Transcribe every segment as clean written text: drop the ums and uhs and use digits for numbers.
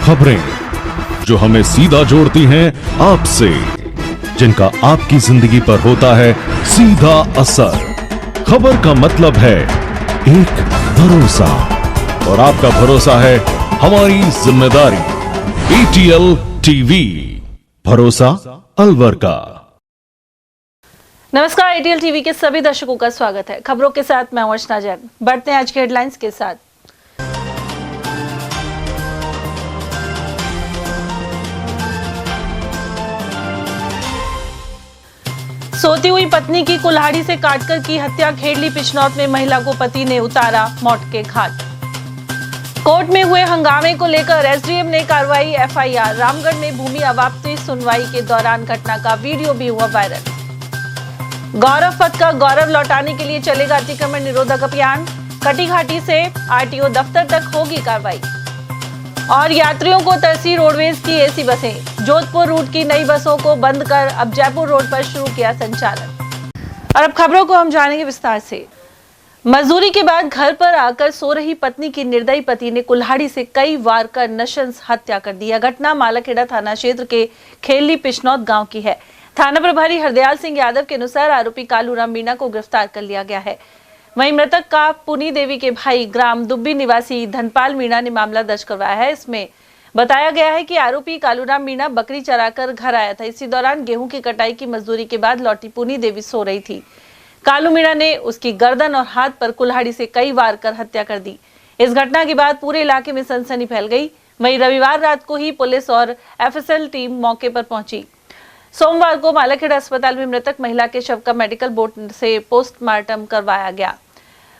खबरें जो हमें सीधा जोड़ती हैं आपसे, जिनका आपकी जिंदगी पर होता है सीधा असर। खबर का मतलब है एक भरोसा, और आपका भरोसा है हमारी जिम्मेदारी। ATL टीवी, भरोसा अलवर का। नमस्कार, ATL टीवी के सभी दर्शकों का स्वागत है। खबरों के साथ मैं अर्चना जैन। बढ़ते हैं आज के हेडलाइंस के साथ। सोती हुई पत्नी की कुल्हाड़ी से काटकर की हत्या, खेड़ली पिछनौत में महिला को पति ने उतारा मौत के घाट। कोर्ट में हुए हंगामे को लेकर SDM ने कार्रवाई, FIR। रामगढ़ में भूमि अवाप्ति सुनवाई के दौरान घटना का वीडियो भी हुआ वायरल। गौरव पथ का गौरव लौटाने के लिए चलेगा अतिक्रमण निरोधक अभियान, कटी घाटी से RTO दफ्तर तक होगी कार्रवाई। और यात्रियों को तरसी रोडवेज की AC बसें, जोधपुर रूट की नई बसों को बंद कर अब जयपुर रोड पर शुरू किया संचालन। और अब खबरों को हम जानेंगे विस्तार से। मजदूरी के बाद घर पर आकर सो रही पत्नी की निर्दयी पति ने कुल्हाड़ी से कई वार कर नृशंस हत्या कर दी। यह घटना मालाखेड़ा थाना क्षेत्र के खेड़ली पिछनौत गांव की है। थाना प्रभारी हरदयाल सिंह यादव के अनुसार आरोपी कालूराम मीणा को गिरफ्तार कर लिया गया है। वहीं मृतक का पुनी देवी के भाई ग्राम दुब्बी निवासी धनपाल मीणा ने मामला दर्ज करवाया है। इसमें बताया गया है कि आरोपी कालूराम मीणा बकरी चराकर घर आया था। इसी दौरान गेहूं की कटाई की मजदूरी के बाद लौटी पुनी देवी सो रही थी। कालू मीणा ने उसकी गर्दन और हाथ पर कुल्हाड़ी से कई वार कर हत्या कर दी। इस घटना के बाद पूरे इलाके में सनसनी फैल गई। वहीं रविवार रात को ही पुलिस और FSL टीम मौके पर पहुंची। सोमवार को मालाखेड़ा अस्पताल में मृतक महिला के शव का मेडिकल बोर्ड से पोस्टमार्टम करवाया गया।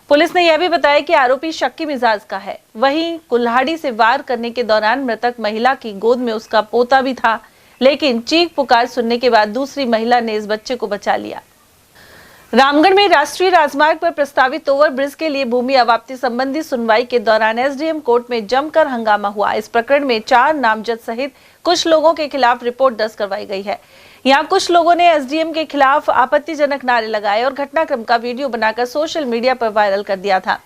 पुलिस ने यह भी बताया कि आरोपी शक्की मिजाज का है। वहीं कुल्हाड़ी से वार करने के दौरान मृतक महिला की गोद में उसका पोता भी था, लेकिन चीख पुकार सुनने के बाद दूसरी महिला ने इस बच्चे को बचा लिया। रामगढ़ में राष्ट्रीय राजमार्ग पर प्रस्तावित ओवरब्रिज के लिए भूमि अवाप्ति संबंधी सुनवाई के दौरान SDM कोर्ट में जमकर हंगामा हुआ। इस प्रकरण में 4 नामजद सहित कुछ लोगों के खिलाफ रिपोर्ट दर्ज करवाई गई है। यहाँ कुछ लोगों ने SDM के खिलाफ आपत्तिजनक नारे लगाए और घटनाक्रम का वीडियो बनाकर सोशल मीडिया पर वायरल कर दिया था।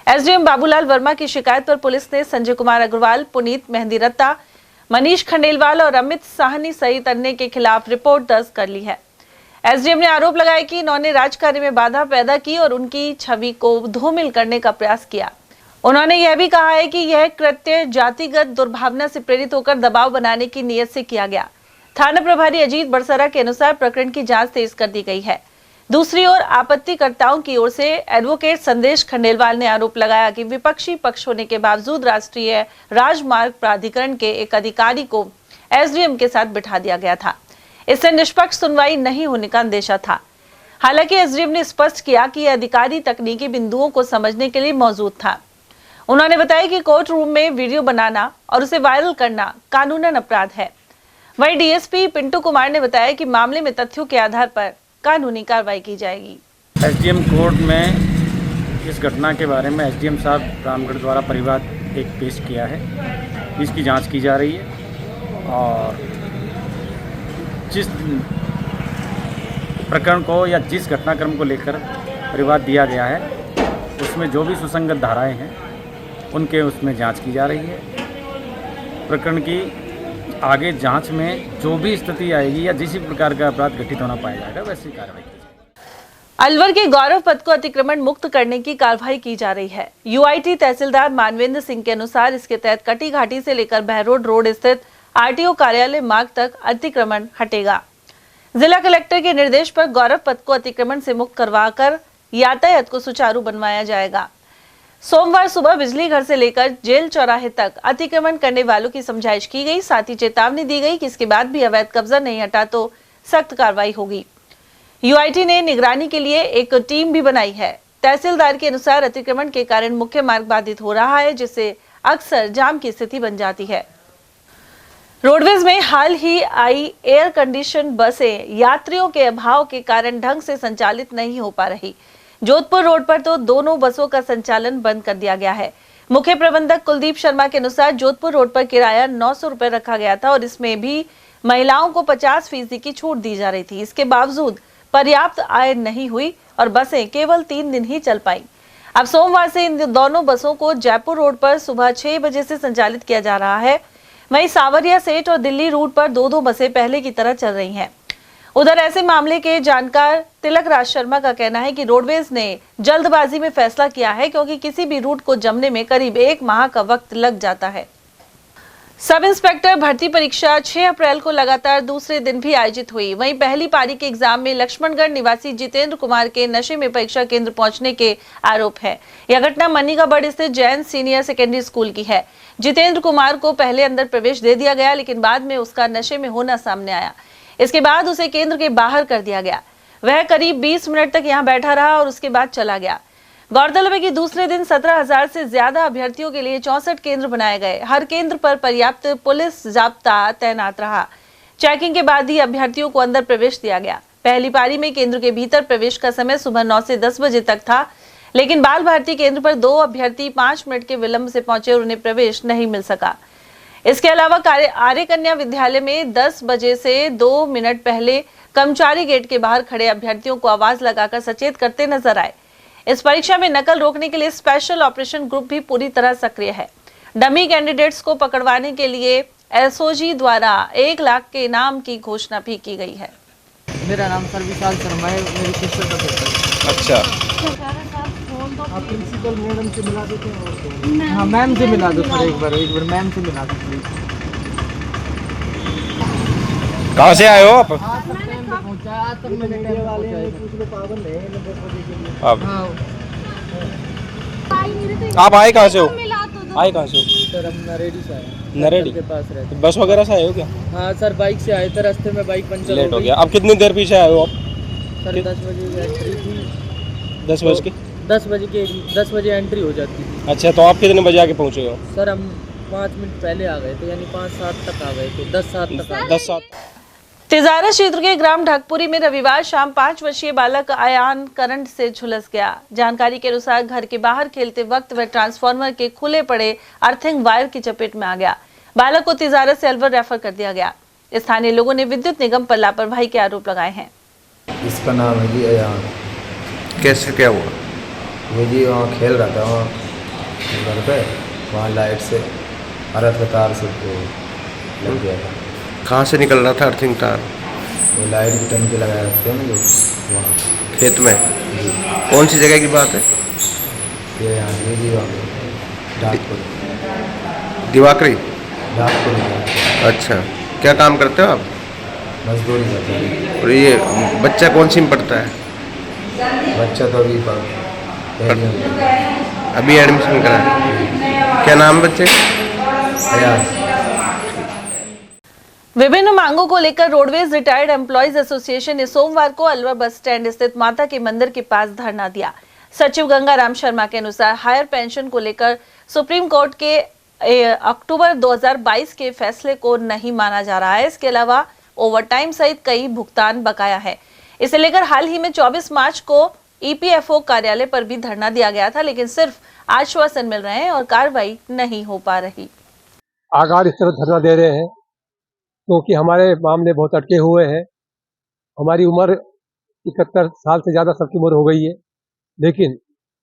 SDM बाबूलाल वर्मा की शिकायत पर पुलिस ने संजय कुमार अग्रवाल, पुनीत मेहंदी रत्ता, मनीष खंडेलवाल और अमित साहनी सहित अन्य के खिलाफ रिपोर्ट दर्ज कर ली है। SDM ने आरोप लगाया कि इन्होंने राजकार्य में बाधा पैदा की और उनकी छवि को धूमिल करने का प्रयास किया। उन्होंने यह भी कहा है कि यह कृत्य जातिगत दुर्भावना से प्रेरित होकर दबाव बनाने की नीयत से किया गया। थाना प्रभारी अजीत बरसरा के अनुसार प्रकरण की जांच तेज कर दी गई है। दूसरी ओर आपत्तिकर्ताओं की ओर से एडवोकेट संदेश खंडेलवाल ने आरोप लगाया कि विपक्षी पक्ष होने के बावजूद राष्ट्रीय राजमार्ग प्राधिकरण के एक अधिकारी को SDM के साथ बिठा दिया गया था। इससे निष्पक्ष सुनवाई नहीं होने का अंदेशा था। हालांकि SDM ने स्पष्ट किया कि यह अधिकारी तकनीकी बिंदुओं को समझने के लिए मौजूद था। उन्होंने बताया कि कोर्ट रूम में वीडियो बनाना और उसे वायरल करना कानूनन अपराध है। वहीं DSP पिंटू कुमार ने बताया कि मामले में तथ्यों के आधार पर कानूनी कार्रवाई की जाएगी। SDM कोर्ट में इस घटना के बारे में SDM साहब रामगढ़ द्वारा परिवार एक पेश किया है। इसकी जांच की जा रही है और जिस प्रकरण को या जिस घटनाक्रम को लेकर परिवाद दिया गया है उसमें जो भी सुसंगत धाराएं हैं उनके उसमें जांच की जा रही है। प्रकरण की आगे जांच में जो भी स्थिति आएगी या जिस प्रकार का अपराध घटित होना पाया जाएगा वैसी कार्रवाई की जाएगी। अलवर के गौरव पथ को अतिक्रमण मुक्त करने की कार्रवाई की जा रही है। UIT तहसीलदार मानवेंद्र सिंह के अनुसार इसके तहत कटी घाटी से लेकर बहरोड रोड स्थित RTO कार्यालय मार्ग तक अतिक्रमण हटेगा। जिला कलेक्टर के निर्देश पर गौरव पथ को अतिक्रमण से मुक्त करवाकर यातायात को सुचारू बनवाया जाएगा। सोमवार सुबह बिजली घर से लेकर जेल चौराहे तक अतिक्रमण करने वालों की समझाइश की गई। साथ ही चेतावनी दी गई कि इसके बाद भी अवैध कब्जा नहीं हटा तो सख्त कार्रवाई होगी। UIT ने निगरानी के लिए एक टीम भी बनाई है। तहसीलदार के अनुसार अतिक्रमण के कारण मुख्य मार्ग बाधित हो रहा है, जिससे अक्सर जाम की स्थिति बन जाती है। रोडवेज में हाल ही आई एयर कंडीशन बसें यात्रियों के अभाव के कारण ढंग से संचालित नहीं हो पा रही। जोधपुर रोड पर तो दोनों बसों का संचालन बंद कर दिया गया है। मुख्य प्रबंधक कुलदीप शर्मा के अनुसार जोधपुर रोड पर किराया 900 रुपए रखा गया था और इसमें भी महिलाओं को 50% की छूट दी जा रही थी। इसके बावजूद पर्याप्त आय नहीं हुई और बसें केवल 3 दिन ही चल पाई। अब सोमवार से इन दोनों बसों को जयपुर रोड पर सुबह 6 बजे से संचालित किया जा रहा है। वहीं सावरिया सेठ और दिल्ली रूट पर 2-2 बसें पहले की तरह चल रही हैं। उधर ऐसे मामले के जानकार तिलक राज शर्मा का कहना है कि रोडवेज ने जल्दबाजी में फैसला किया है, क्योंकि किसी भी रूट को जमने में करीब 1 माह का वक्त लग जाता है। सब इंस्पेक्टर भर्ती परीक्षा 6 अप्रैल को लगातार दूसरे दिन भी आयोजित हुई। वहीं पहली पारी के एग्जाम में लक्ष्मणगढ़ निवासी जितेंद्र कुमार के नशे में परीक्षा केंद्र पहुंचने के आरोप है। यह घटना मन्नीकाबड़ स्थित जैन सीनियर सेकेंडरी स्कूल की है। जितेंद्र कुमार को पहले अंदर प्रवेश दे दिया गया, लेकिन बाद में उसका नशे में होना सामने आया। इसके बाद उसे केंद्र के बाहर कर दिया गया। वह करीब 20 मिनट तक यहाँ बैठा रहा और उसके बाद चला गया। गौरतलब है कि दूसरे दिन 17,000 से ज्यादा अभ्यर्थियों के लिए 64 केंद्र बनाए गए। हर केंद्र पर पर्याप्त पुलिस जाब्ता तैनात रहा। चेकिंग के बाद ही अभ्यर्थियों को अंदर प्रवेश दिया गया। पहली पारी में केंद्र के भीतर प्रवेश का समय सुबह 9 से 10 बजे तक था, लेकिन बाल भारती केंद्र पर 2 अभ्यर्थी 5 मिनट के विलंब से पहुंचे और उन्हें प्रवेश नहीं मिल सका। इसके अलावा आर्य कन्या विद्यालय में 10 बजे से 2 मिनट पहले कर्मचारी गेट के बाहर खड़े अभ्यर्थियों को आवाज लगाकर सचेत करते नजर आए। इस परीक्षा में नकल रोकने के लिए स्पेशल ऑपरेशन ग्रुप भी पूरी तरह सक्रिय है। डमी कैंडिडेट्स को पकड़वाने के लिए एसओजी द्वारा 1 लाख के इनाम की घोषणा भी की गई है। मेरा नाम सर विशाल शर्मा है, मेरी सिस्टर का पेपर। अच्छा, आप प्रिंसिपल मैडम से मिला देते हैं? हाँ, मैम से मिला दो सर, एक बार मैम से मिला दो प्लीज। कहाँ से आए हो आप? आज तक मेरे टाइम वाले हैं, कुछ लोग पागल हैं, 10 बजे के लिए। आप आए कहाँ से हो? आए कहाँ से हो? सर हम नरेडी से आए। नरेडी के पास रहते। बस वगैरह से आए हो क्या? हाँ सर, बाइक से आए थे, रास्ते में बाइक पंचर लेट हो गया। अब कितनी देर पीछे आए हो आप? सर 10 बजे एंट्री थी। 10 बज के? 10 बजे एंट्री हो जाती थी। अच्छा, तो आप कितने बजे आके पहुँचे हो? सर हम 5 मिनट पहले आ गए थे, यानी 5-7 तक आ गए थे, 10-7 तक आ गए। 10-7। तिजारा क्षेत्र के ग्राम ढकपुरी में रविवार शाम 5 वर्षीय बालक आयान करंट से झुलस गया। जानकारी के अनुसार घर के बाहर खेलते वक्त वह ट्रांसफार्मर के खुले पड़े अर्थिंग वायर की चपेट में आ गया। बालक को तिजारा से अलवर रेफर कर दिया गया। स्थानीय लोगों ने विद्युत निगम पर लापरवाही के आरोप लगाए हैं। इसका नाम है जी अयान। कैसे क्या हुआ? वो जी वहाँ खेल रहा था, वहाँ घर पे, वहाँ लाइट से अर्थ का तार से वो लग गया था। कहाँ से निकल रहा था अर्थिंग तार? वो लाइट की टंकी लगाए रखते हैं ना जो वहाँ खेत में? कौन सी जगह की बात है? ये यहाँ ये जी वहाँ डाकपुर दिवाकरी? डाकपुर। अच्छा, क्या काम करते हो आप? मजदूरी करते हैं। और ये बच्चा कौन सी में पढ़ता है? बच्चा तो अभी अभी एडमिशन करा है। क्या नाम है बच्चे? अयान। विभिन्न मांगों को लेकर रोडवेज रिटायर्ड एम्प्लॉयज एसोसिएशन ने सोमवार को अलवर बस स्टैंड स्थित माता के मंदिर के पास धरना दिया। सचिव गंगाराम शर्मा के अनुसार हायर पेंशन को लेकर सुप्रीम कोर्ट के अक्टूबर 2022 के फैसले को नहीं माना जा रहा है। इसके अलावा ओवरटाइम सहित कई भुगतान बकाया है। इसे लेकर हाल ही में 24 मार्च को ईपीएफओ कार्यालय पर भी धरना दिया गया था, लेकिन सिर्फ आश्वासन मिल रहे हैं और कार्रवाई नहीं हो पा रही। आगार इस तरह धरना दे रहे हैं क्योंकि हमारे मामले बहुत अटके हुए हैं। हमारी उम्र 71 साल से ज़्यादा सबकी उम्र हो गई है, लेकिन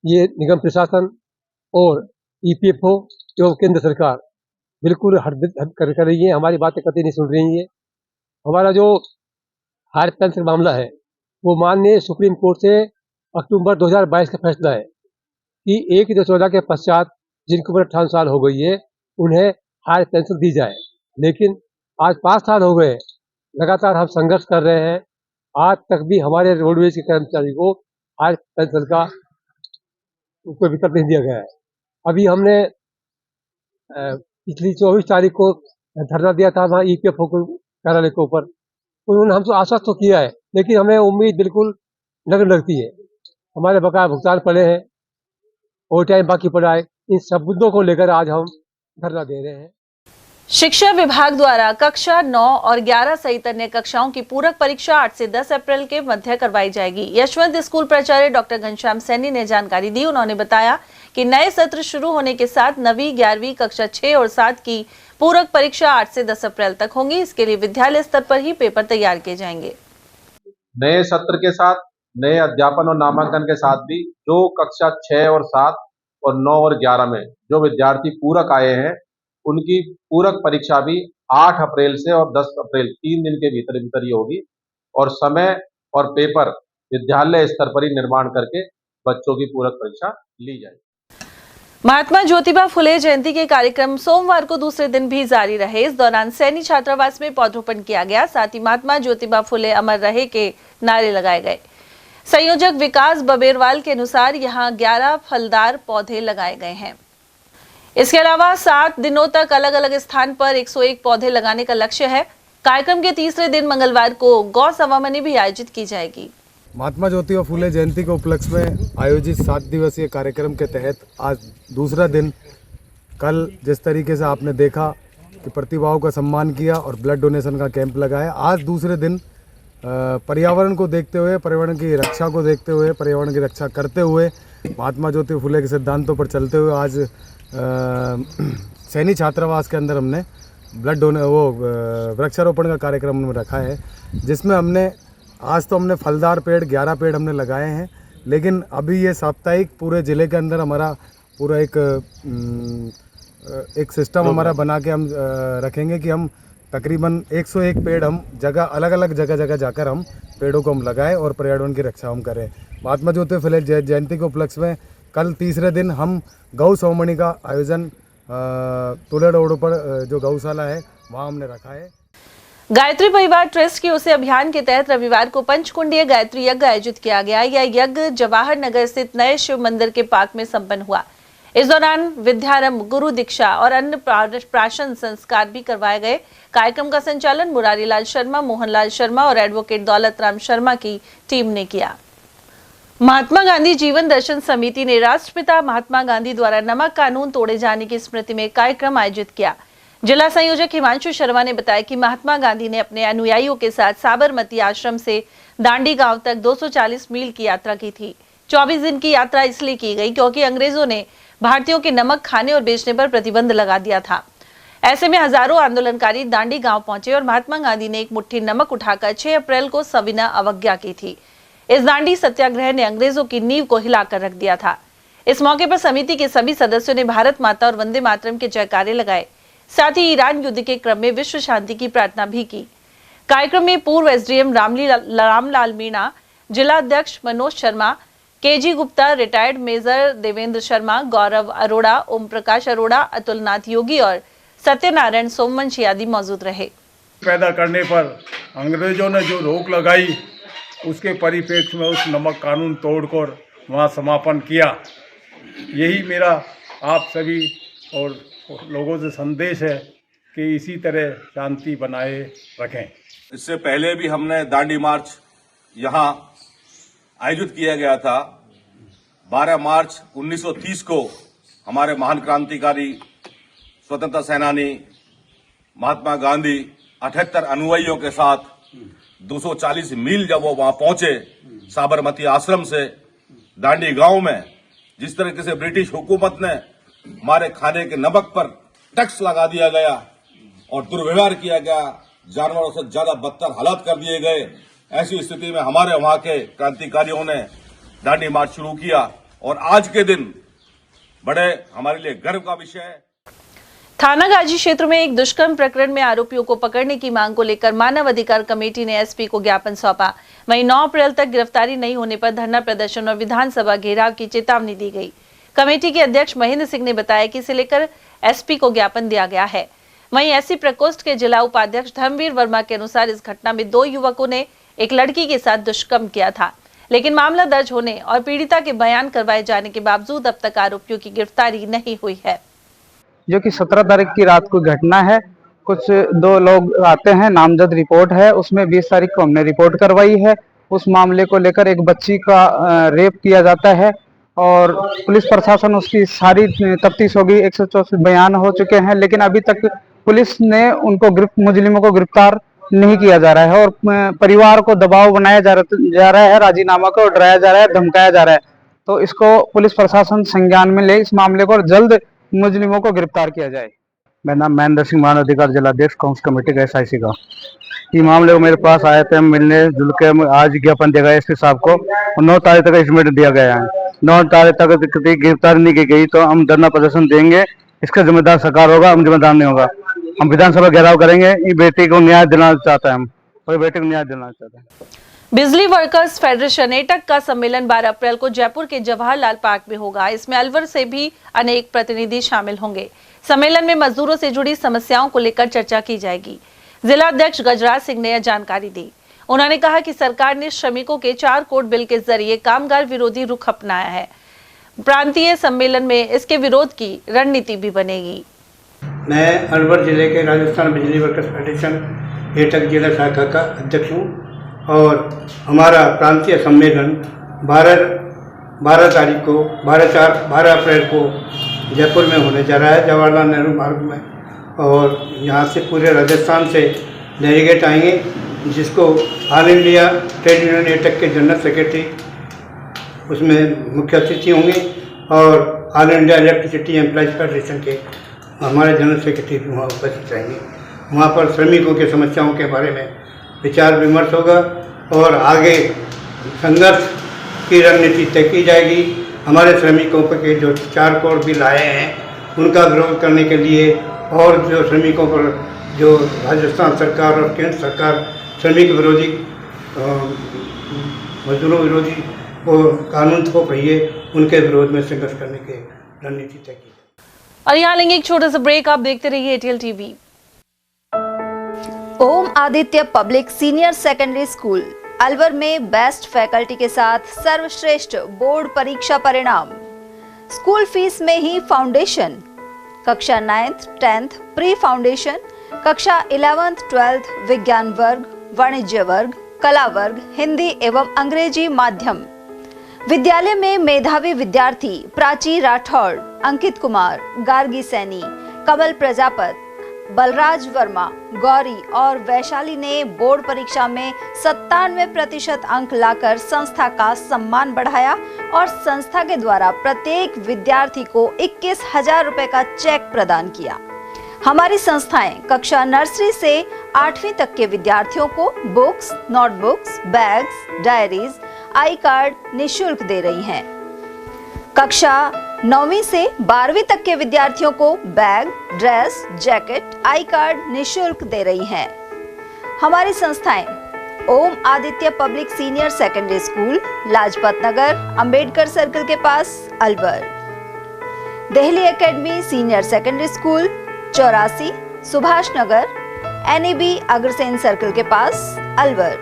ये निगम प्रशासन और ईपीएफओ एवं केंद्र सरकार बिल्कुल हद कर रही है, हमारी बातें कतई नहीं सुन रही है। हमारा जो हायर पेंशन मामला है वो माननीय सुप्रीम कोर्ट से अक्टूबर 2022 का फैसला है कि 1/14 के पश्चात जिनकी उम्र 58 साल हो गई है उन्हें हायर पेंशन दी जाए, लेकिन आज 5 साल हो गए लगातार हम संघर्ष कर रहे हैं। आज तक भी हमारे रोडवेज के कर्मचारी को हायर पेंशन का कोई विकल्प नहीं दिया गया है। अभी हमने पिछली 24 तारीख को धरना दिया था वहाँ ईपीएफओ कार्यालय के ऊपर, उन्होंने हमसे आश्वस्त तो किया है, लेकिन हमें उम्मीद बिल्कुल नगण्य लगती है। हमारे बकाया भुगतान पड़े हैं, ओवर टाइम बाकी पड़ा है। इन सब मुद्दों को लेकर आज हम धरना दे रहे हैं। शिक्षा विभाग द्वारा कक्षा 9 और 11 सहित अन्य कक्षाओं की पूरक परीक्षा 8 से 10 अप्रैल के मध्य करवाई जाएगी। यशवंत स्कूल प्राचार्य डॉक्टर घनश्याम सैनी ने जानकारी दी। उन्होंने बताया कि नए सत्र शुरू होने के साथ 9वीं 11वीं कक्षा 6 और 7 की पूरक परीक्षा 8 से 10 अप्रैल तक होंगी। इसके लिए विद्यालय स्तर पर ही पेपर तैयार किए जाएंगे। नए सत्र के साथ नए अध्यापन और नामांकन के साथ भी जो कक्षा 6 और 7 और 9 और 11 में जो विद्यार्थी पूरक आए हैं उनकी पूरक परीक्षा भी 8 अप्रैल से और 10 अप्रैल 3 दिन के भीतर भीतर ही होगी और समय और पेपर विद्यालय स्तर पर ही निर्माण करके बच्चों की पूरक परीक्षा ली जाएगी। महात्मा ज्योतिबा फुले जयंती के कार्यक्रम सोमवार को दूसरे दिन भी जारी रहे। इस दौरान सैनी छात्रावास में पौधरोपण किया गया, साथ ही महात्मा ज्योतिबा फुले अमर रहे के नारे लगाए गए। संयोजक विकास बबेरवाल के अनुसार यहां 11 फलदार पौधे लगाए गए हैं। इसके अलावा 7 दिनों तक अलग अलग स्थान पर 101 पौधे लगाने का लक्ष्य है। कार्यक्रम के तीसरे दिन मंगलवार को गौ सवामनी भी आयोजित की जाएगी। महात्मा ज्योतिबा फुले जयंती के उपलक्ष्य में आयोजित 7 दिवसीय कार्यक्रम के तहत आज दूसरा दिन, कल जिस तरीके से आपने देखा कि प्रतिभाओं का सम्मान किया और ब्लड डोनेशन का कैंप लगाया, आज दूसरे दिन पर्यावरण को देखते हुए, पर्यावरण की रक्षा को देखते हुए, पर्यावरण की रक्षा करते हुए, महात्मा ज्योतिबा फुले के सिद्धांतों पर चलते हुए आज सैनी छात्रावास के अंदर हमने वृक्षारोपण का कार्यक्रम रखा है, जिसमें हमने फलदार पेड़ 11 पेड़ हमने लगाए हैं। लेकिन अभी ये साप्ताहिक पूरे ज़िले के अंदर हमारा पूरा एक सिस्टम हमारा बना के हम रखेंगे कि हम तकरीबन 101 पेड़ हम अलग अलग जगह जाकर हम पेड़ों को हम लगाएं और पर्यावरण की रक्षा हम करें। महात्मा ज्योतिबा फुले जयंती के उपलक्ष्य में कल तीसरे दिन हम गौ सवामनी का आयोजन तुले रोड पर जो गौशाला है वहाँ हमने रखा है। गायत्री परिवार ट्रस्ट की ओर से अभियान के तहत रविवार को पंचकुंडीय गायत्री यज्ञ आयोजित किया गया। यह यज्ञ जवाहर नगर स्थित नए शिव मंदिर के पार्क में संपन्न हुआ। इस दौरान विद्यारंभ, गुरु दीक्षा और अन्य प्राशन संस्कार भी करवाए गए। कार्यक्रम का संचालन मुरारीलाल शर्मा, मोहनलाल शर्मा और एडवोकेट दौलत राम शर्मा की टीम ने किया। महात्मा गांधी जीवन दर्शन समिति ने राष्ट्रपिता महात्मा गांधी द्वारा नमक कानून तोड़े जाने की स्मृति में कार्यक्रम आयोजित किया। जिला संयोजक हिमांशु शर्मा ने बताया कि महात्मा गांधी ने अपने अनुयायियों के साथ साबरमती आश्रम से दांडी गांव तक 240 मील की यात्रा की थी। 24 दिन की यात्रा इसलिए की गई क्योंकि अंग्रेजों ने भारतीयों के नमक खाने और बेचने पर प्रतिबंध लगा दिया था। ऐसे में हजारों आंदोलनकारी दांडी गांव पहुंचे और महात्मा गांधी ने एक मुट्ठी नमक उठाकर 6 अप्रैल को सविनय अवज्ञा की थी। इस दांडी सत्याग्रह ने अंग्रेजों की नींव को हिलाकर रख दिया था। इस मौके पर समिति के सभी सदस्यों ने भारत माता और वंदे मातरम के जयकारे लगाए। साथ ही ईरान युद्ध के क्रम में विश्व शांति की प्रार्थना भी की। कार्यक्रम में पूर्व एसडीएम रामलाल मीणा, जिला अध्यक्ष Manoj Sharma, KG Gupta, retired major Devendra Sharma, Gaurav Arora, Om Prakash Arora, Atulnath Yogi और सत्यनारायण सोमवंशी आदि मौजूद रहे। पैदा करने पर अंग्रेजों ने जो रोक लगाई, उसके परिप्रेक्ष्य में उस नमक कानून तोड़कर वहाँ समापन किया। यही मेरा आप सभी और लोगों से संदेश है कि इसी तरह शांति बनाए रखें। इससे पहले भी हमने दांडी मार्च यहाँ आयोजित किया गया था। 12 मार्च 1930 को हमारे महान क्रांतिकारी स्वतंत्रता सेनानी महात्मा गांधी 78 अनुयायियों के साथ 240 मील जब वो वहां पहुंचे साबरमती आश्रम से दांडी गांव में, जिस तरीके से ब्रिटिश हुकूमत ने हमारे खाने के नमक पर टैक्स लगा दिया गया और दुर्व्यवहार किया गया, जानवरों से ज्यादा बदतर हालात कर दिए गए, ऐसी स्थिति में हमारे वहां के क्रांतिकारियों ने दांडी मार्च शुरू किया और आज के दिन बड़े हमारे लिए गर्व का विषय है। थाना गाजी क्षेत्र में एक दुष्कर्म प्रकरण में आरोपियों को पकड़ने की मांग को लेकर मानव अधिकार कमेटी ने एसपी को ज्ञापन सौंपा। वहीं 9 अप्रैल तक गिरफ्तारी नहीं होने पर धरना प्रदर्शन और विधानसभा घेराव की चेतावनी दी गई। कमेटी के अध्यक्ष महेंद्र सिंह ने बताया कि इसे लेकर एसपी को ज्ञापन दिया गया है। वहीं एससी प्रकोष्ठ के जिला उपाध्यक्ष धर्मवीर वर्मा के अनुसार इस घटना में 2 युवकों ने एक लड़की के साथ दुष्कर्म किया था, लेकिन मामला दर्ज होने और पीड़िता के बयान करवाए जाने के बावजूद अब तक आरोपियों की गिरफ्तारी नहीं हुई है। जो कि 17 तारीख की रात को घटना है। कुछ 2 लोग आते हैं, नामजद रिपोर्ट है, उसमें 20 तारीख को हमने रिपोर्ट करवाई है। उस मामले को लेकर एक बच्ची का रेप किया जाता है और पुलिस प्रशासन उसकी सारी तफ्तीश होगी। 164 बयान हो चुके हैं, लेकिन अभी तक पुलिस ने उनको मुजरिमों को गिरफ्तार नहीं किया जा रहा है और परिवार को दबाव बनाया जा रहा है, राजीनामा को डराया जा रहा है, धमकाया जा रहा है। तो इसको पुलिस प्रशासन संज्ञान में ले इस मामले को और जल्द मुजरिमों को गिरफ्तार किया जाए। मेरा नाम महेंद्र सिंह, मानव अधिकार जिला अध्यक्ष कांग्रेस कमेटी का SIC का। ये मामले को मेरे पास आए थे, मिलने जुल के आज ज्ञापन दिया गया एसपी साहब को और 9 तारीख तक एस्टिमेट दिया गया है। 9 तारीख तक गिरफ्तार नहीं की गई तो हम धरना प्रदर्शन देंगे इसका जिम्मेदार सरकार होगा, हम जिम्मेदार नहीं होगा। हम विधानसभा घेराव करेंगे, ये बेटी को न्याय दिलाना चाहते हैं हम, और बेटे को न्याय दिलाना चाहते हैं। बिजली वर्कर्स फेडरेशन एटक का सम्मेलन 12 अप्रैल को जयपुर के जवाहरलाल पार्क में होगा। इसमें अलवर से भी अनेक प्रतिनिधि शामिल होंगे। सम्मेलन में मजदूरों से जुड़ी समस्याओं को लेकर चर्चा की जाएगी। जिला अध्यक्ष गजराज सिंह ने यह जानकारी दी। उन्होंने कहा कि सरकार ने श्रमिकों के 4 कोड बिल के जरिए कामगार विरोधी रुख अपनाया है। प्रांतीय सम्मेलन में इसके विरोध की रणनीति भी बनेगी। मैं अलवर जिले के राजस्थान बिजली वर्कर्स फेडरेशन एटक जिला शाखा का अध्यक्ष हूँ और हमारा प्रांतीय सम्मेलन 12 तारीख को 12 अप्रैल को जयपुर में होने जा रहा है, जवाहरलाल नेहरू पार्क में। और यहाँ से पूरे राजस्थान से डेलीगेट आएंगे, जिसको all India trade union AITUC के जनरल सेक्रेटरी उसमें मुख्य अतिथि होंगे और all India electricity employees federation के हमारे जनरल सेक्रेटरी भी वहाँ उपस्थित रहेंगे। वहाँ पर श्रमिकों की समस्याओं के बारे में विचार विमर्श होगा और आगे संघर्ष की रणनीति तय की जाएगी। हमारे श्रमिकों के जो 4 कोड बिल आए हैं उनका विरोध करने के लिए और जो श्रमिकों पर जो राजस्थान सरकार और केंद्र सरकार श्रमिक विरोधी मजदूरों विरोधी वो कानून थोप रही है, उनके विरोध में संघर्ष करने की रणनीति तय की। और यहाँ लेंगे एक छोटा सा ब्रेक। आप देखते रहिए ATL TV. Om Aditya public senior secondary school Alwar में बेस्ट फैकल्टी के साथ सर्वश्रेष्ठ बोर्ड परीक्षा परिणाम। स्कूल फीस में ही फाउंडेशन, कक्षा 9th 10th प्री फाउंडेशन, कक्षा 11th 12th विज्ञान वर्ग, वाणिज्य वर्ग, कला वर्ग, हिंदी एवं अंग्रेजी माध्यम। विद्यालय में मेधावी विद्यार्थी प्राची राठौड़, अंकित कुमार, गार्गी सैनी, कमल प्रजापत, बलराज वर्मा, गौरी और वैशाली ने बोर्ड परीक्षा में 97% अंक लाकर संस्था का सम्मान बढ़ाया और संस्था के द्वारा प्रत्येक विद्यार्थी को 21,000 रुपए का चेक प्रदान किया। हमारी संस्थाएं कक्षा नर्सरी से 8वीं तक के विद्यार्थियों को बुक्स, नोटबुक्स, बैग्स, डायरीज, आई कार्ड निःशुल्क दे रही हैं। कक्षा 9वीं से 12वीं तक के विद्यार्थियों को bag, dress, jacket, I card निःशुल्क दे रही हैं। हमारी संस्थाएं Om Aditya public senior secondary school, Lajpat Nagar, Ambedkar circle के पास, Alwar. Delhi academy senior secondary school, 84, Subhash Nagar, NEB Agrasen circle के पास, अलवर।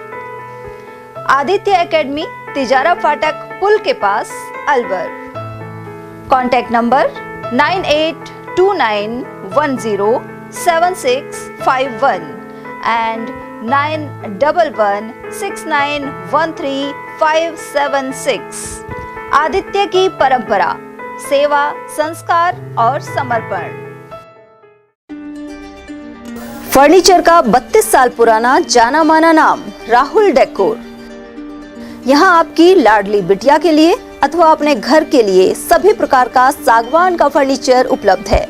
आदित्य एकेडमी तिजारा फाटक पुल के पास, Alwar. Contact number 9829107651 and 9111691356। Aditya की परंपरा, सेवा, संस्कार और समर्पण। फर्नीचर का 32 साल पुराना जाना माना नाम राहुल डेकोर। यहाँ आपकी लाडली बिटिया के लिए अथवा अपने घर के लिए सभी प्रकार का सागवान का फर्नीचर उपलब्ध है।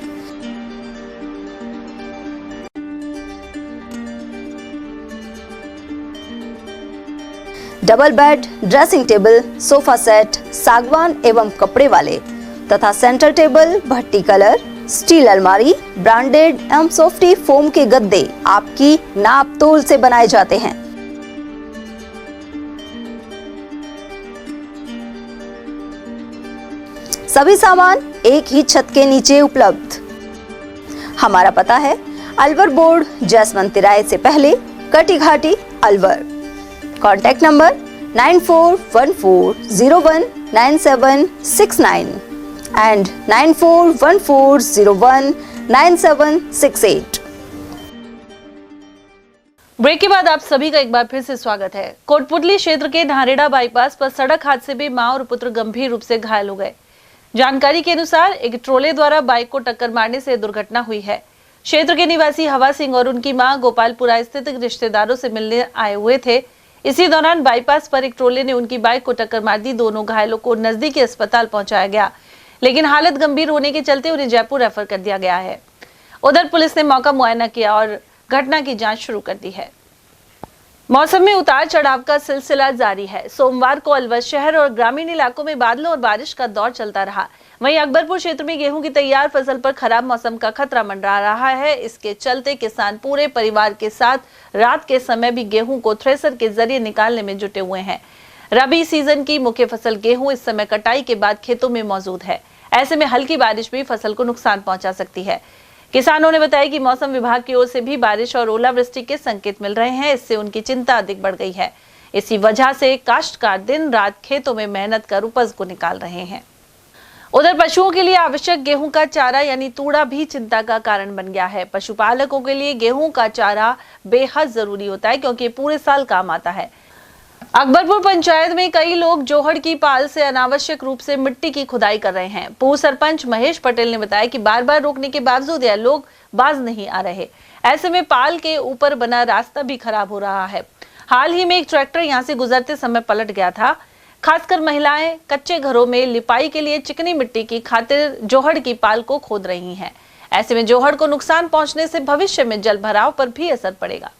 Double bed, dressing table, sofa set सागवान एवं कपड़े वाले तथा सेंटर टेबल, भट्टी कलर, स्टील अलमारी, ब्रांडेड एवं सॉफ्टी फोम के गद्दे आपकी नाप तोल से बनाए जाते हैं। सभी सामान एक ही छत के नीचे उपलब्ध। हमारा पता है अलवर बोर्ड, जसवंत तिराहे से पहले, Kati Ghati, Alwar. Contact number 9414019769 and 9414019768। Break के बाद आप सभी का एक बार फिर से स्वागत है। कोटपुतली क्षेत्र के धारेड़ा बाईपास पर सड़क हादसे में मां और पुत्र गंभीर रूप से घायल हो गए। जानकारी के अनुसार एक ट्रोले द्वारा बाइक को टक्कर मारने से दुर्घटना हुई है। क्षेत्र के निवासी हवा सिंह और उनकी मां गोपालपुरा स्थित रिश्तेदारों से मिलने आए हुए थे। इसी दौरान बाईपास पर एक ट्रोले ने उनकी बाइक को टक्कर मार दी। दोनों घायलों को नजदीकी अस्पताल पहुंचाया गया, लेकिन हालत गंभीर होने के चलते उन्हें जयपुर रेफर कर दिया गया है। उधर पुलिस ने मौका मुआयना किया और घटना की जांच शुरू कर दी है। मौसम में उतार चढ़ाव का सिलसिला जारी है। सोमवार को अलवर शहर और ग्रामीण इलाकों में बादलों और बारिश का दौर चलता रहा। वहीं अकबरपुर क्षेत्र में गेहूं की तैयार फसल पर खराब मौसम का खतरा मंडरा रहा है। इसके चलते किसान पूरे परिवार के साथ रात के समय भी गेहूं को थ्रेसर के जरिए निकालने में जुटे हुए हैं। रबी सीजन की मुख्य फसल गेहूं इस समय कटाई के बाद खेतों में मौजूद है। ऐसे में हल्की बारिश भी फसल को नुकसान पहुंचा सकती है। किसानों ने बताया कि मौसम विभाग की ओर से भी बारिश और ओलावृष्टि के संकेत मिल रहे हैं। इससे उनकी चिंता अधिक बढ़ गई है। इसी वजह से काश्तकार दिन रात खेतों में मेहनत कर उपज को निकाल रहे हैं। उधर पशुओं के लिए आवश्यक गेहूं का चारा यानी तूड़ा भी चिंता का कारण बन गया है। पशुपालकों के लिए गेहूं का चारा बेहद जरूरी होता है क्योंकि पूरे साल काम आता है। अकबरपुर पंचायत में कई लोग जोहड़ की पाल से अनावश्यक रूप से मिट्टी की खुदाई कर रहे हैं। पूर्व सरपंच महेश पटेल ने बताया कि बार-बार रोकने के बावजूद यह लोग बाज नहीं आ रहे। ऐसे में पाल के ऊपर बना रास्ता भी खराब हो रहा है। हाल ही में एक ट्रैक्टर यहां से गुजरते समय पलट गया था। खासकर महिलाएं कच्चे घरों में लिपाई के लिए चिकनी मिट्टी की खातिर जोहड़ की पाल को खोद रही हैं। ऐसे में जोहड़ को नुकसान पहुंचने से भविष्य में जल भराव पर भी असर पड़ेगा।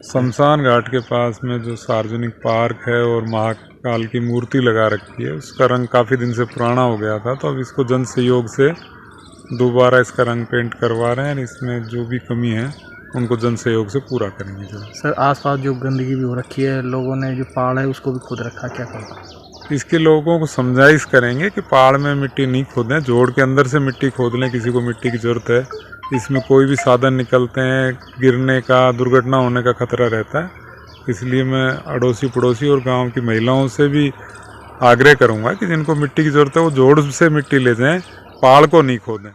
शमशान घाट के पास में जो सार्वजनिक पार्क है और महाकाल की मूर्ति लगा रखी है, उसका रंग काफ़ी दिन से पुराना हो गया था, तो अब इसको जन सहयोग से दोबारा इसका रंग पेंट करवा रहे हैं। इसमें जो भी कमी है उनको जन सहयोग से पूरा करेंगे। जो सर आसपास जो गंदगी भी हो रखी है, लोगों ने जो पहाड़ है उसको भी खोद रखा, क्या करना? इसके लोगों को समझाइश करेंगे कि पहाड़ में मिट्टी नहीं खोदें, जोड़ के अंदर से मिट्टी खोद लें। किसी को मिट्टी की ज़रूरत है, इसमें कोई भी साधन निकलते हैं, गिरने का, दुर्घटना होने का खतरा रहता है। इसलिए मैं अड़ोसी पड़ोसी और गांव की महिलाओं से भी आग्रह करूंगा कि जिनको मिट्टी की ज़रूरत है वो जोड़ से मिट्टी ले जाएं, पहाड़ को नहीं खोदें।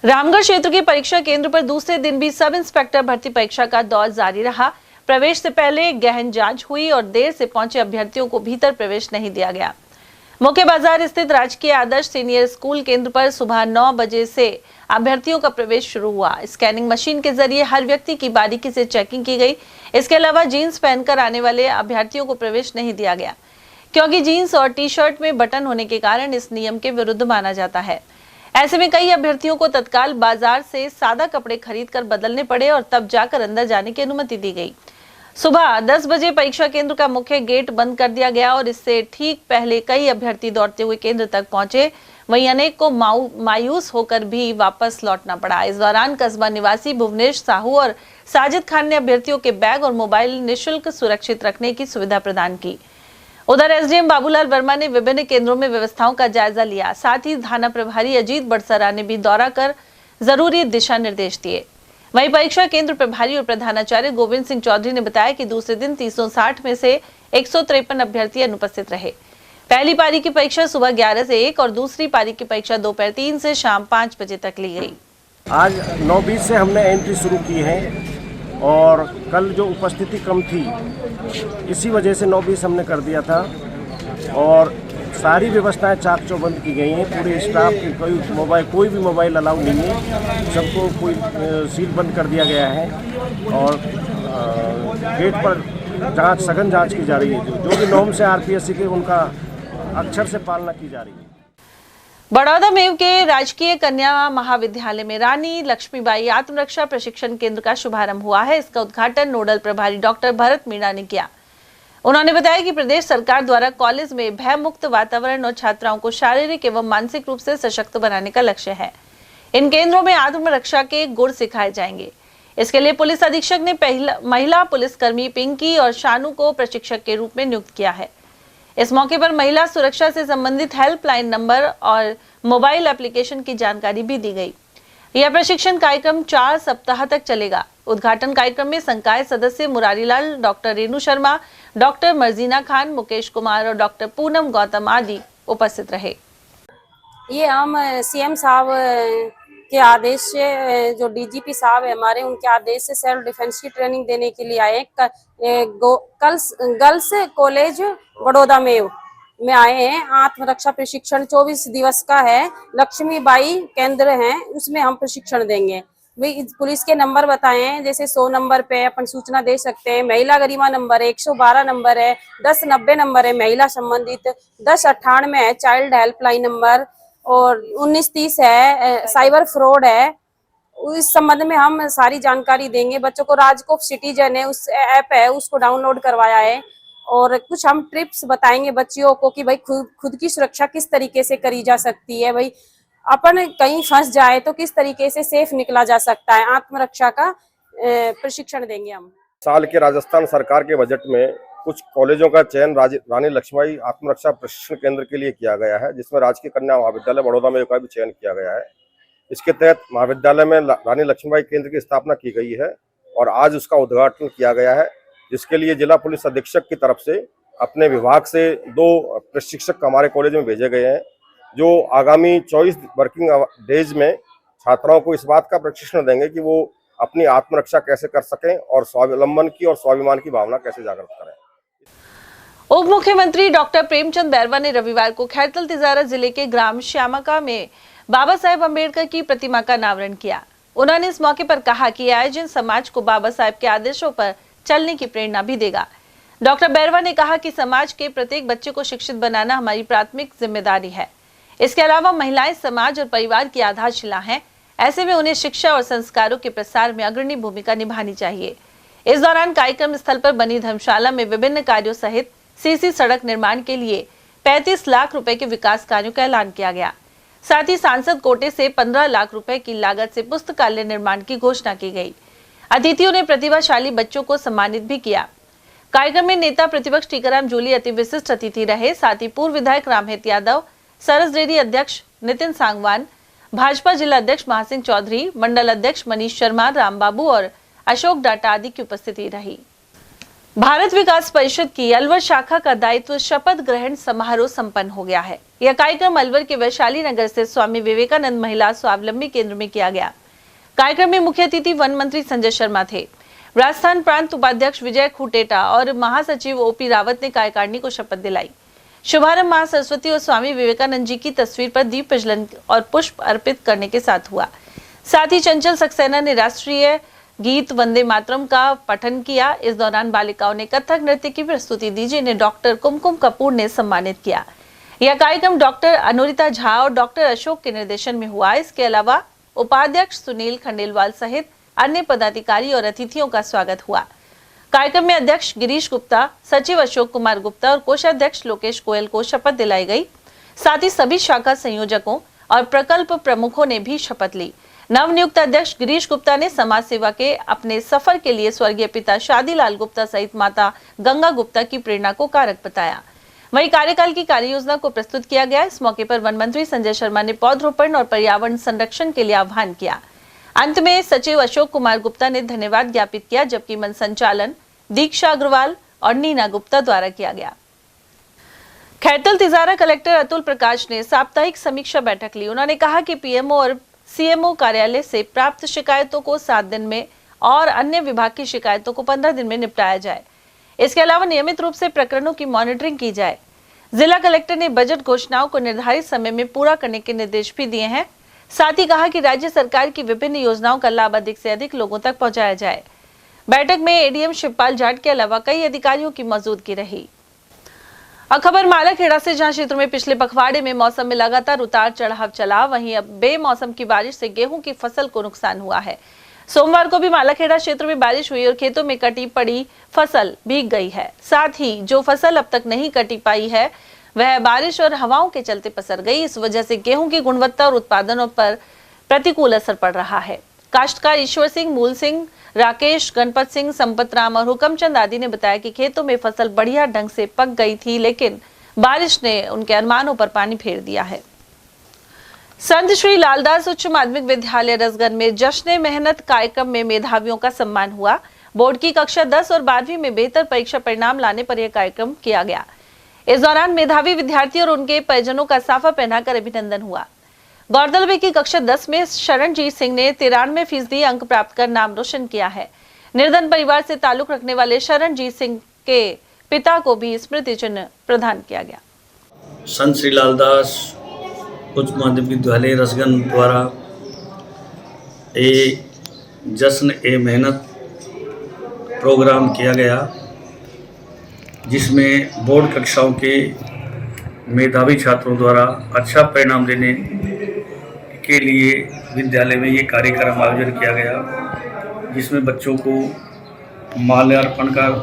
रामगढ़ क्षेत्र के परीक्षा केंद्र पर दूसरे दिन भी सब इंस्पेक्टर भर्ती परीक्षा का दौर जारी रहा। प्रवेश से पहले गहन जांच हुई और देर से पहुंचे अभ्यर्थियों को भीतर प्रवेश नहीं दिया गया। मुख्य बाजार स्थित राजकीय आदर्श सीनियर स्कूल केंद्र पर सुबह 9 बजे से अभ्यर्थियों का प्रवेश शुरू हुआ। स्कैनिंग मशीन के जरिए हर व्यक्ति की बारीकी से चेकिंग की गई। इसके अलावा जीन्स पहनकर आने वाले अभ्यर्थियों को प्रवेश नहीं दिया गया क्योंकि जीन्स और टी शर्ट में बटन होने के कारण इस नियम के विरुद्ध माना जाता है। ऐसे में कई अभ्यर्थियों को तत्काल बाजार से सादा कपड़े खरीदकर बदलने पड़े और तब जाकर अंदर जाने की अनुमति दी गई। सुबह 10 बजे परीक्षा केंद्र का मुख्य गेट बंद कर दिया गया और इससे ठीक पहले कई अभ्यर्थी दौड़ते हुए केंद्र तक पहुंचे। वहीं अनेक को मायूस होकर भी वापस लौटना पड़ा। इस दौरान कस्बा निवासी भुवनेश साहू और साजिद खान ने अभ्यर्थियों के बैग और मोबाइल निःशुल्क सुरक्षित रखने की सुविधा प्रदान की। उधर एसडीएम बाबूलाल वर्मा ने विभिन्न केंद्रों में व्यवस्थाओं का जायजा लिया। साथ ही थाना प्रभारी अजीत बड़सरा ने भी दौरा कर जरूरी दिशा निर्देश दिए। वहीं परीक्षा केंद्र प्रभारी और प्रधानाचार्य गोविंद सिंह चौधरी ने बताया कि दूसरे दिन 360 में से 153 अभ्यर्थी अनुपस्थित रहे। पहली पारी की परीक्षा सुबह 11 से 1 और दूसरी पारी की परीक्षा दोपहर 3 से शाम 5 बजे तक ली गई। आज 9:20 से हमने एंट्री शुरू की है और कल जो उपस्थिति कम थी इसी वजह से 9:20 हमने कर दिया था और सारी व्यवस्थाएं चाक चौबंद की गई हैं। पूरे स्टाफ की कोई भी मोबाइल अलाउ नहीं है, सबको कोई सील बंद कर दिया गया है और गेट पर जांच सघन जांच की जा रही है। जो भी नॉर्म से आरपीएससी के उनका अक्षर से पालना की जा रही है। बड़ौदा मेव के राजकीय कन्या महाविद्यालय में रानी लक्ष्मीबाई आत्मरक्षा प्रशिक्षण केंद्र का शुभारंभ हुआ है। इसका उद्घाटन नोडल प्रभारी डॉक्टर भरत मीणा ने किया। उन्होंने बताया कि प्रदेश सरकार द्वारा कॉलेज में भय मुक्त वातावरण और छात्राओं को शारीरिक एवं मानसिक रूप से सशक्त बनाने का लक्ष्य है। इन केंद्रों में आत्मरक्षा के गुण सिखाए जाएंगे। इसके लिए पुलिस अधीक्षक ने महिला पुलिसकर्मी पिंकी और शानू को प्रशिक्षक के रूप में नियुक्त किया है। इस मौके पर महिला सुरक्षा से संबंधित हेल्पलाइन नंबर और मोबाइल एप्लीकेशन की जानकारी भी दी गई। यह प्रशिक्षण कार्यक्रम 4 सप्ताह तक चलेगा। उद्घाटन कार्यक्रम में संकाय सदस्य मुरारीलाल, डॉक्टर रेणु शर्मा, डॉक्टर मर्जीना खान, मुकेश कुमार और डॉक्टर पूनम गौतम आदि उपस्थित रहे। ये हम सीएम साहब के आदेश से, जो डीजीपी साहब है हमारे, उनके आदेश से सेल्फ डिफेंस की ट्रेनिंग देने के लिए आए। कल गर्ल्स कॉलेज बड़ौदा में आए हैं। आत्मरक्षा प्रशिक्षण 24 दिवस का है। लक्ष्मीबाई केंद्र है, उसमें हम प्रशिक्षण देंगे। पुलिस के नंबर बताए हैं, जैसे 100 नंबर पे अपन सूचना दे सकते हैं। महिला गरिमा नंबर है, 112 नंबर है, 1090 नंबर है महिला संबंधित, 1098 है चाइल्ड हेल्पलाइन नंबर और 1930 है साइबर फ्रॉड है इस संबंध में हम सारी जानकारी देंगे। बच्चों को राजकोप सिटीजन है, उस ऐप है, उसको डाउनलोड करवाया है और कुछ हम ट्रिप्स बताएंगे बच्चियों को कि भाई खुद की सुरक्षा किस तरीके से करी जा सकती है, भाई अपन कहीं फंस जाए तो किस तरीके से सेफ निकला जा सकता है, आत्मरक्षा का प्रशिक्षण देंगे हम। साल के राजस्थान सरकार के बजट में कुछ कॉलेजों का चयन रानी लक्ष्मीबाई आत्मरक्षा प्रशिक्षण केंद्र के लिए किया गया है, जिसमें राजकीय कन्या महाविद्यालय बड़ौदा में का भी चयन किया गया है। इसके तहत महाविद्यालय में रानी लक्ष्मीबाई केंद्र की स्थापना की गई है और आज उसका उद्घाटन किया गया है, जिसके लिए जिला पुलिस अधीक्षक की तरफ से अपने विभाग से 2 प्रशिक्षक हमारे कॉलेज में भेजे गए हैं, जो आगामी 24 वर्किंग डेज में छात्राओं को इस बात का प्रशिक्षण देंगे कि वो अपनी आत्मरक्षा कैसे कर सकें और स्वावलंबन की और स्वाभिमान की भावना कैसे जागृत करें। उप मुख्यमंत्री डॉक्टर प्रेमचंद बैरवा ने रविवार को खैरतल तिजारा जिले के ग्राम श्यामका में बाबा साहेब अम्बेडकर की प्रतिमा का अनावरण किया। उन्होंने इस मौके पर कहा कि यह आयोजन समाज को बाबा साहेब के आदर्शों पर चलने की प्रेरणा भी देगा। डॉक्टर बैरवा ने कहा कि समाज के प्रत्येक बच्चे को शिक्षित बनाना हमारी प्राथमिक जिम्मेदारी है। इसके अलावा महिलाएं समाज और परिवार की आधारशिला हैं, ऐसे में उन्हें शिक्षा और संस्कारों के प्रसार में अग्रणी भूमिका निभानी चाहिए। इस दौरान कार्यक्रम स्थल पर बनी धर्मशाला में विभिन्न कार्यों सहित सीसी सड़क निर्माण के लिए 35 लाख रुपए के विकास कार्यों का ऐलान किया गया। साथ ही सांसद कोटे से 15 लाख रुपए की लागत से पुस्तकालय निर्माण की घोषणा की गई। अतिथियों ने प्रतिभाशाली बच्चों को सम्मानित भी किया। कार्यक्रम में नेता प्रतिपक्ष टीकाराम जूली अति विशिष्ट अतिथि रहे। साथ ही पूर्व विधायक रामहित यादव, सरस डेयरी अध्यक्ष नितिन सांगवान, भाजपा जिला अध्यक्ष महासिंह चौधरी, मंडल अध्यक्ष मनीष शर्मा, रामबाबू और अशोक डाटा आदि की उपस्थिति रही। भारत विकास परिषद की अलवर शाखा का दायित्व शपथ ग्रहण समारोह संपन्न हो गया है। यह कार्यक्रम अलवर के वैशाली नगर से स्वामी विवेकानंद महिला स्वावलंबी केंद्र में किया गया। कार्यक्रम में मुख्य अतिथि वन मंत्री संजय शर्मा थे। राजस्थान प्रांत उपाध्यक्ष विजय खुटेटा और महासचिव ओपी रावत ने कार्यकारिणी को शपथ दिलाई। शुभारंभ मां सरस्वती और स्वामी विवेकानंद जी की तस्वीर पर दीप प्रज्वलन और पुष्प अर्पित करने के साथ हुआ। साथ ही चंचल सक्सेना ने राष्ट्रीय गीत वंदे मातरम का पठन किया। इस दौरान बालिकाओं ने कथक नृत्य की प्रस्तुति दी, जिन्हें डॉक्टर कुमकुम कपूर ने सम्मानित किया। यह कार्यक्रम डॉक्टर अनुरिता झा और डॉक्टर अशोक के निर्देशन में हुआ। इसके अलावा उपाध्यक्ष सुनील खंडेलवाल सहित अन्य पदाधिकारी और अतिथियों का स्वागत हुआ। कार्यक्रम में अध्यक्ष गिरीश गुप्ता, सचिव अशोक कुमार गुप्ता और कोषाध्यक्ष लोकेश गोयल को शपथ दिलाई गई। साथ ही सभी शाखा संयोजकों और प्रकल्प प्रमुखों ने भी शपथ ली। नवनियुक्त अध्यक्ष गिरीश गुप्ता ने समाज सेवा के अपने सफर के लिए स्वर्गीय पिता शादीलाल गुप्ता सहित माता गंगा गुप्ता की प्रेरणा को कारक बताया। वहीं कार्यकाल की कार्य योजना को प्रस्तुत किया गया। इस मौके पर वन मंत्री संजय शर्मा ने पौधरोपण और पर्यावरण संरक्षण के लिए आह्वान किया। अंत में सचिव अशोक कुमार गुप्ता ने धन्यवाद ज्ञापित किया, जबकि मन संचालन दीक्षा अग्रवाल और नीना गुप्ता द्वारा किया गया। खैरतल तिजारा कलेक्टर अतुल प्रकाश ने साप्ताहिक समीक्षा बैठक ली। उन्होंने कहा कि पीएमओ और सीएमओ कार्यालय से प्राप्त शिकायतों को 7 दिन में और अन्य विभाग की शिकायतों को 15 दिन में निपटाया जाए। इसके अलावा नियमित रूप से प्रकरणों की मॉनिटरिंग की जाए। जिला कलेक्टर ने बजट घोषणाओं को निर्धारित समय में पूरा करने के निर्देश भी दिए हैं। साथ ही कहा कि राज्य सरकार की विभिन्न योजनाओं का लाभ अधिक से अधिक लोगों तक पहुंचाया जाए। बैठक में एडीएम शिवपाल जाट के अलावा कई अधिकारियों की मौजूदगी रही। और खबर मालाखेड़ा से, जहां क्षेत्र में पिछले पखवाड़े में मौसम में लगातार उतार चढ़ाव चला, वहीं अब बेमौसम की बारिश से गेहूं की फसल को नुकसान हुआ है। सोमवार को भी मालाखेड़ा क्षेत्र में बारिश हुई और खेतों में कटी पड़ी फसल भीग गई है। साथ ही जो फसल अब तक नहीं कटी पाई है वह बारिश और हवाओं के चलते पसर गई। इस वजह से गेहूं की गुणवत्ता और उत्पादनों पर प्रतिकूल असर पड़ रहा है। काश्तकार ईश्वर सिंह, मूल सिंह, राकेश, गणपत सिंह, संपत राम और हुकमचंद आदि ने बताया कि खेतों में फसल बढ़िया ढंग से पक गई थी, लेकिन बारिश ने उनके अरमानों पर पानी फेर दिया है। संत श्री लालदास उच्च माध्यमिक विद्यालय रसगन में जश्न मेहनत कार्यक्रम में मेधावियों का सम्मान हुआ। बोर्ड की कक्षा 10 और 12वीं में बेहतर परीक्षा परिणाम लाने पर यह कार्यक्रम किया गया। इस दौरान मेधावी विद्यार्थी और उनके परिजनों का साफा पहनाकर अभिनंदन हुआ। गौरतलब है कि कक्षा 10 में शरणजीत सिंह ने 93% अंक प्राप्त कर नाम रोशन किया है। निर्धन परिवार से ताल्लुक रखने वाले शरणजीत सिंह के पिता को भी स्मृति चिन्ह प्रदान किया गया। संत श्री लालदास उच्च माध्यमिक विद्यालय रसगन द्वारा जश्न ए मेहनत प्रोग्राम किया गया, जिसमें बोर्ड कक्षाओं के मेधावी छात्रों द्वारा अच्छा परिणाम देने के लिए विद्यालय में ये कार्यक्रम आयोजन किया गया, जिसमें बच्चों को माल्यार्पण कर,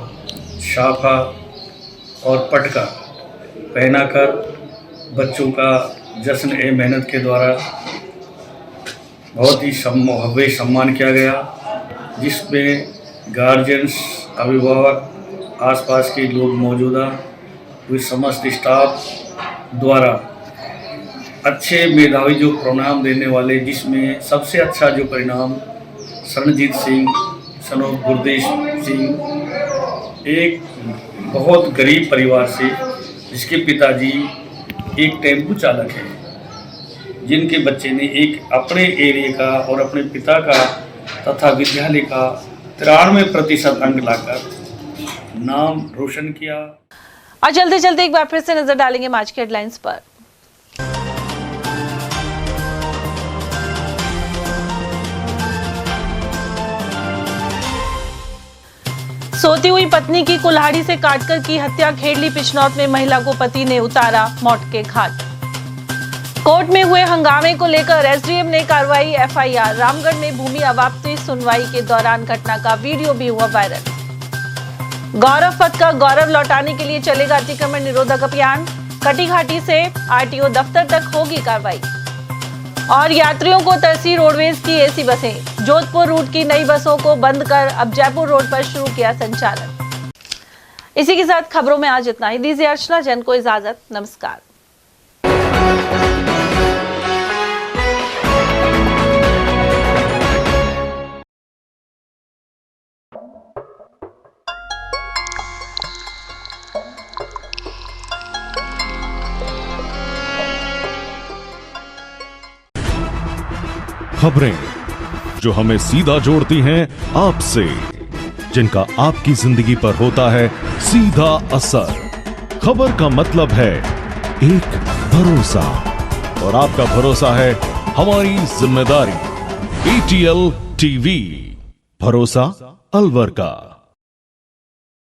शाफा और पटका पहनाकर बच्चों का जश्न ए मेहनत के द्वारा बहुत ही भव्य सम्मान किया गया, जिसमें गार्जियंस, अभिभावक, आसपास के लोग मौजूदा हुए समस्त स्टाफ द्वारा अच्छे मेधावी जो परिणाम देने वाले, जिसमें सबसे अच्छा जो परिणाम शरणजीत सिंह सन ऑफ गुरदेश सिंह, एक बहुत गरीब परिवार से, जिसके पिताजी एक टेम्पू चालक हैं, जिनके बच्चे ने एक अपने एरिया का और अपने पिता का तथा विद्यालय का 93% अंक लाकर नाम रोशन किया। आज चलते चलते एक बार फिर से नजर डालेंगे आज के हेडलाइंस पर। सोती हुई पत्नी की कुल्हाड़ी से काटकर की हत्या, खेड़ली पिछनौत में महिला को पति ने उतारा मौत के घाट। कोर्ट में हुए हंगामे को लेकर एसडीएम ने कार्रवाई, एफआईआर। रामगढ़ में भूमि अवाप्ति सुनवाई के दौरान घटना का वीडियो भी हुआ वायरल। गौरव पथ का गौरव लौटाने के लिए चलेगा अतिक्रमण निरोधक अभियान, कटी घाटी से आरटीओ दफ्तर तक होगी कार्रवाई। और यात्रियों को तरसी रोडवेज की एसी बसें, जोधपुर रूट की नई बसों को बंद कर अब जयपुर रोड पर शुरू किया संचालन। इसी के साथ खबरों में आज इतना ही। दीजिए अर्चना जैन को इजाजत। नमस्कार। खबरें जो हमें सीधा जोड़ती हैं आपसे, जिनका आपकी जिंदगी पर होता है सीधा असर। खबर का मतलब है एक भरोसा, और आपका भरोसा है हमारी जिम्मेदारी। ATL TV, भरोसा अलवर का।